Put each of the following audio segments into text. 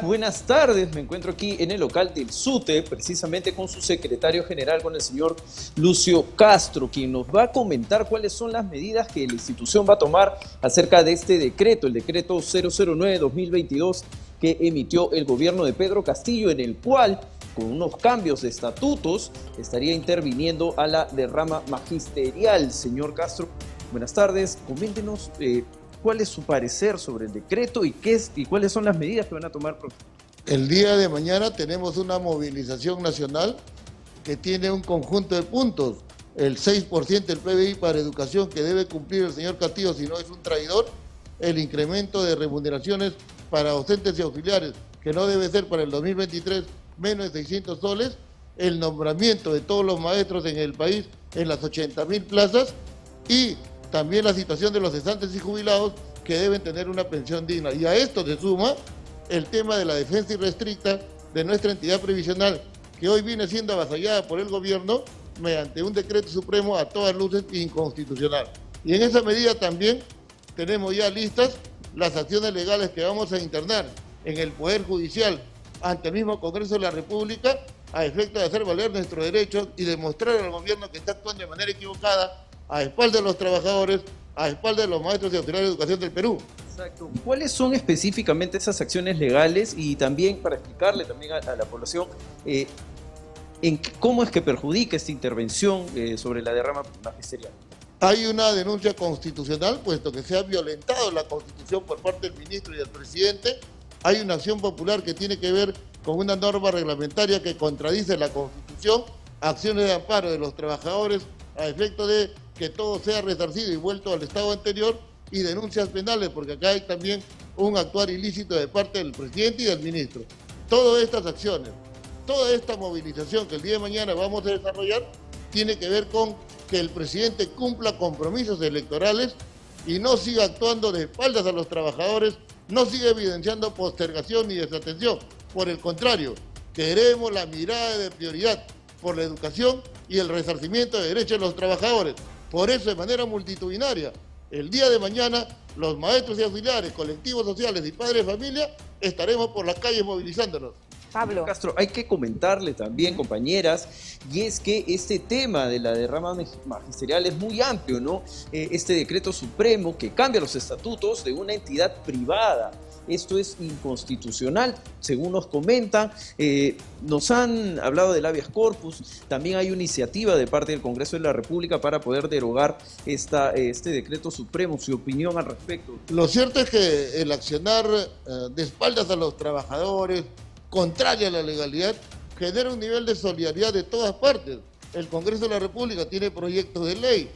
Buenas tardes, me encuentro aquí en el local del SUTE, precisamente con su secretario general, con el señor Lucio Castro, quien nos va a comentar cuáles son las medidas que la institución va a tomar acerca de este decreto, el decreto 009-2022 que emitió el gobierno de Pedro Castillo, en el cual, con unos cambios de estatutos, estaría interviniendo a la derrama magisterial. Señor Castro, buenas tardes, coméntenos cuál es su parecer sobre el decreto y cuáles son las medidas que van a tomar. El día de mañana tenemos una movilización nacional que tiene un conjunto de puntos. El 6% del PBI para educación que debe cumplir el señor Castillo, si no es un traidor. El incremento de remuneraciones para docentes y auxiliares, que no debe ser para el 2023 menos de 600 soles. El nombramiento de todos los maestros en el país en las 80.000 plazas y también la situación de los cesantes y jubilados que deben tener una pensión digna. Y a esto se suma el tema de la defensa irrestricta de nuestra entidad previsional, que hoy viene siendo avasallada por el gobierno mediante un decreto supremo a todas luces inconstitucional. Y en esa medida también tenemos ya listas las acciones legales que vamos a internar en el Poder Judicial ante el mismo Congreso de la República a efecto de hacer valer nuestros derechos y demostrar al gobierno que está actuando de manera equivocada a espaldas de los trabajadores, a espaldas de los maestros y auxiliares de educación del Perú. Exacto. ¿Cuáles son específicamente esas acciones legales? Y también para explicarle también a la población cómo es que perjudica esta intervención sobre la derrama magisterial. Hay una denuncia constitucional, puesto que se ha violentado la Constitución por parte del ministro y del presidente. Hay una acción popular que tiene que ver con una norma reglamentaria que contradice la Constitución, acciones de amparo de los trabajadores a efecto de que todo sea resarcido y vuelto al estado anterior, y denuncias penales, porque acá hay también un actuar ilícito de parte del presidente y del ministro. Todas estas acciones, toda esta movilización que el día de mañana vamos a desarrollar, tiene que ver con que el presidente cumpla compromisos electorales y no siga actuando de espaldas a los trabajadores, no siga evidenciando postergación ni desatención. Por el contrario, queremos la mirada de prioridad por la educación y el resarcimiento de derechos de los trabajadores. Por eso, de manera multitudinaria, el día de mañana, los maestros y auxiliares, colectivos sociales y padres de familia, estaremos por las calles movilizándonos. Pablo Castro, hay que comentarle también, compañeras, y es que este tema de la derrama magisterial es muy amplio, ¿no? Este decreto supremo que cambia los estatutos de una entidad privada. Esto es inconstitucional, según nos comentan. Nos han hablado del habeas corpus. También hay una iniciativa de parte del Congreso de la República para poder derogar este decreto supremo. Su opinión al respecto. Lo cierto es que el accionar de espaldas a los trabajadores, contraria a la legalidad, genera un nivel de solidaridad de todas partes. El Congreso de la República tiene proyectos de ley,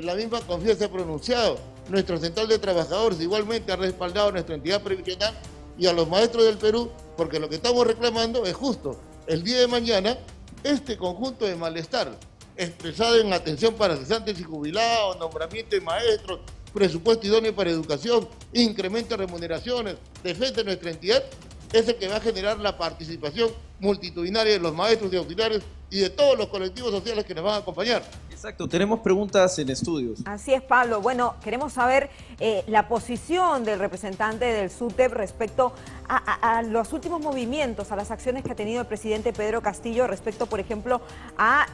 la misma CONFIES se ha pronunciado, nuestro Central de Trabajadores igualmente ha respaldado a nuestra entidad previsional y a los maestros del Perú, porque lo que estamos reclamando es justo. El día de mañana, este conjunto de malestar expresado en atención para cesantes y jubilados, nombramiento de maestros, presupuesto idóneo para educación, incremento de remuneraciones, defensa de nuestra entidad, es el que va a generar la participación multitudinaria de los maestros y auxiliares y de todos los colectivos sociales que nos van a acompañar. Exacto, tenemos preguntas en estudios. Así es, Pablo. Bueno, queremos saber la posición del representante del SUTEP respecto a los últimos movimientos, a las acciones que ha tenido el presidente Pedro Castillo respecto, por ejemplo, a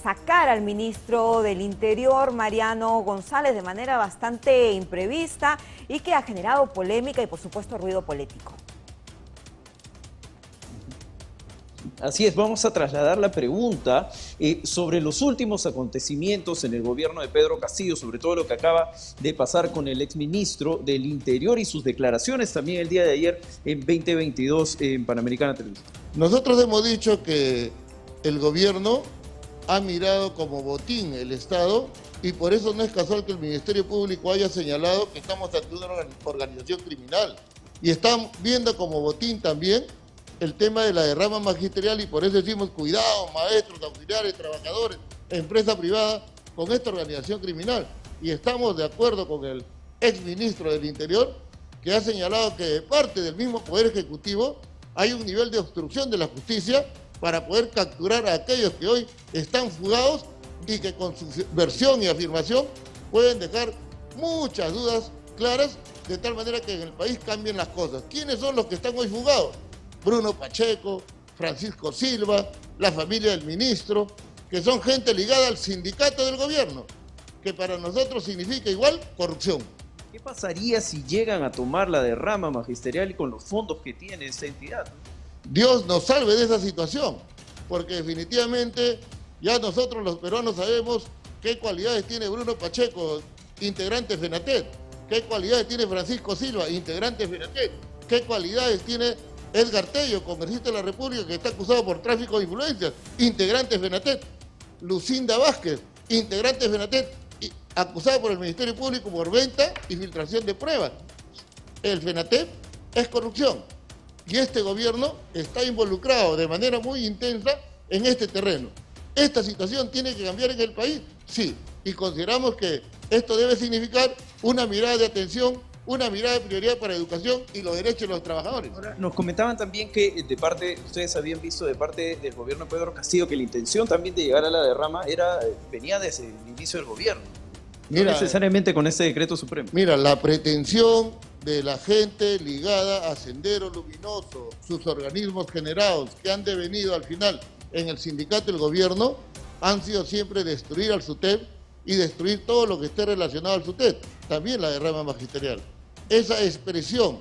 sacar al ministro del Interior, Mariano González, de manera bastante imprevista y que ha generado polémica y, por supuesto, ruido político. Así es, vamos a trasladar la pregunta sobre los últimos acontecimientos en el gobierno de Pedro Castillo, sobre todo lo que acaba de pasar con el exministro del Interior y sus declaraciones también el día de ayer en 2022 en Panamericana Televisión. Nosotros hemos dicho que el gobierno ha mirado como botín el Estado y por eso no es casual que el Ministerio Público haya señalado que estamos ante una organización criminal y están viendo como botín también el tema de la derrama magisterial y por eso decimos cuidado, maestros, auxiliares, trabajadores, empresa privada con esta organización criminal. Y estamos de acuerdo con el exministro del Interior que ha señalado que de parte del mismo Poder Ejecutivo hay un nivel de obstrucción de la justicia para poder capturar a aquellos que hoy están fugados y que con su versión y afirmación pueden dejar muchas dudas claras de tal manera que en el país cambien las cosas. ¿Quiénes son los que están hoy fugados? Bruno Pacheco, Francisco Silva, la familia del ministro, que son gente ligada al sindicato del gobierno, que para nosotros significa igual corrupción. ¿Qué pasaría si llegan a tomar la derrama magisterial y con los fondos que tiene esta entidad? Dios nos salve de esa situación, porque definitivamente ya nosotros los peruanos sabemos qué cualidades tiene Bruno Pacheco, integrante de FENATET, qué cualidades tiene Francisco Silva, integrante de FENATET, qué cualidades tiene Edgar Tello, congresista de la República, que está acusado por tráfico de influencias, integrante de FENATET, Lucinda Vázquez, integrante de FENATET, acusada por el Ministerio Público por venta y filtración de pruebas. El FENATET es corrupción y este gobierno está involucrado de manera muy intensa en este terreno. ¿Esta situación tiene que cambiar en el país? Sí, y consideramos que esto debe significar una mirada de atención, una mirada de prioridad para educación y los derechos de los trabajadores. Ahora, nos comentaban también que ustedes habían visto de parte del gobierno de Pedro Castillo que la intención también de llegar a la derrama venía desde el inicio del gobierno, no necesariamente con este decreto supremo. Mira, la pretensión de la gente ligada a Sendero Luminoso, sus organismos generados que han devenido al final en el sindicato del gobierno, han sido siempre destruir al SUTEP y destruir todo lo que esté relacionado al SUTEP, también la derrama magisterial. Esa expresión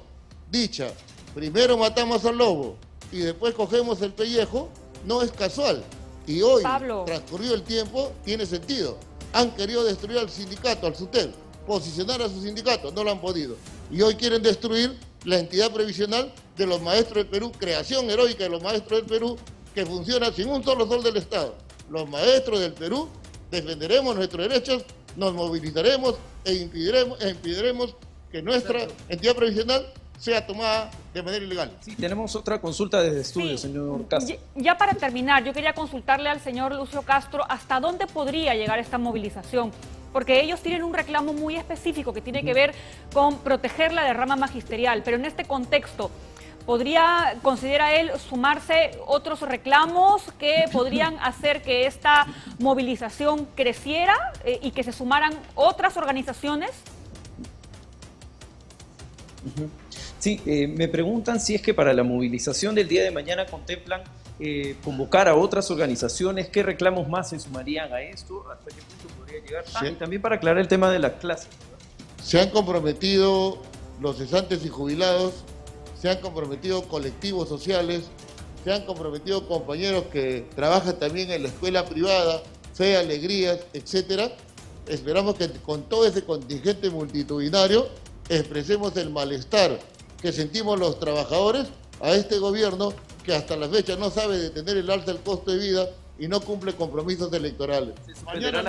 dicha, primero matamos al lobo y después cogemos el pellejo, no es casual. Y hoy, Pablo, transcurrido el tiempo, tiene sentido. Han querido destruir al sindicato, al SUTEP, posicionar a su sindicato, no lo han podido. Y hoy quieren destruir la entidad previsional de los maestros del Perú, creación heroica de los maestros del Perú, que funciona sin un solo sol del Estado. Los maestros del Perú defenderemos nuestros derechos, nos movilizaremos e impediremos que nuestra entidad previsional sea tomada de manera ilegal. Sí, tenemos otra consulta desde estudio, señor Castro. Ya para terminar, yo quería consultarle al señor Lucio Castro hasta dónde podría llegar esta movilización, porque ellos tienen un reclamo muy específico que tiene que ver con proteger la derrama magisterial, pero en este contexto, ¿podría, considera él, sumarse otros reclamos que podrían hacer que esta movilización creciera y que se sumaran otras organizaciones? Sí, me preguntan si es que para la movilización del día de mañana contemplan convocar a otras organizaciones. ¿Qué reclamos más se sumarían a esto? ¿Hasta qué punto podría llegar? Sí. Y también para aclarar el tema de las clases. Se han comprometido los cesantes y jubilados, se han comprometido colectivos sociales, se han comprometido compañeros que trabajan también en la escuela privada, Fe, Alegrías, etcétera. Esperamos que con todo ese contingente multitudinario expresemos el malestar que sentimos los trabajadores a este gobierno que hasta la fecha no sabe detener el alza del costo de vida y no cumple compromisos electorales. Mañana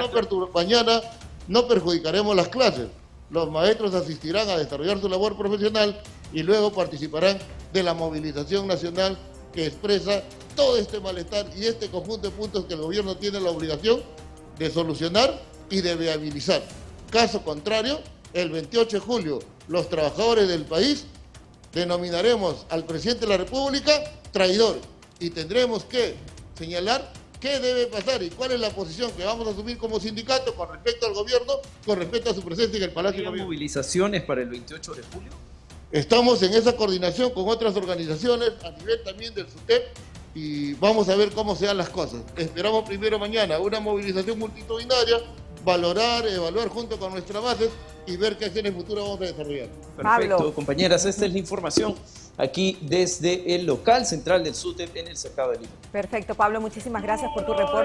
no perjudicaremos las clases. Los maestros asistirán a desarrollar su labor profesional y luego participarán de la movilización nacional que expresa todo este malestar y este conjunto de puntos que el gobierno tiene la obligación de solucionar y de viabilizar. Caso contrario, el 28 de julio, los trabajadores del país denominaremos al presidente de la República traidor y tendremos que señalar qué debe pasar y cuál es la posición que vamos a asumir como sindicato con respecto al gobierno, con respecto a su presencia en el Palacio de Gobierno. ¿Movilizaciones para el 28 de julio? Estamos en esa coordinación con otras organizaciones a nivel también del SUTEP y vamos a ver cómo se dan las cosas. Esperamos primero mañana una movilización multitudinaria, valorar, evaluar junto con nuestras bases y ver qué acciones futuras vamos a desarrollar. Perfecto, Pablo. compañeras, esta es la información aquí desde el local central del SUTEP en el Cercado de Lima. Perfecto, Pablo, muchísimas gracias por tu reporte.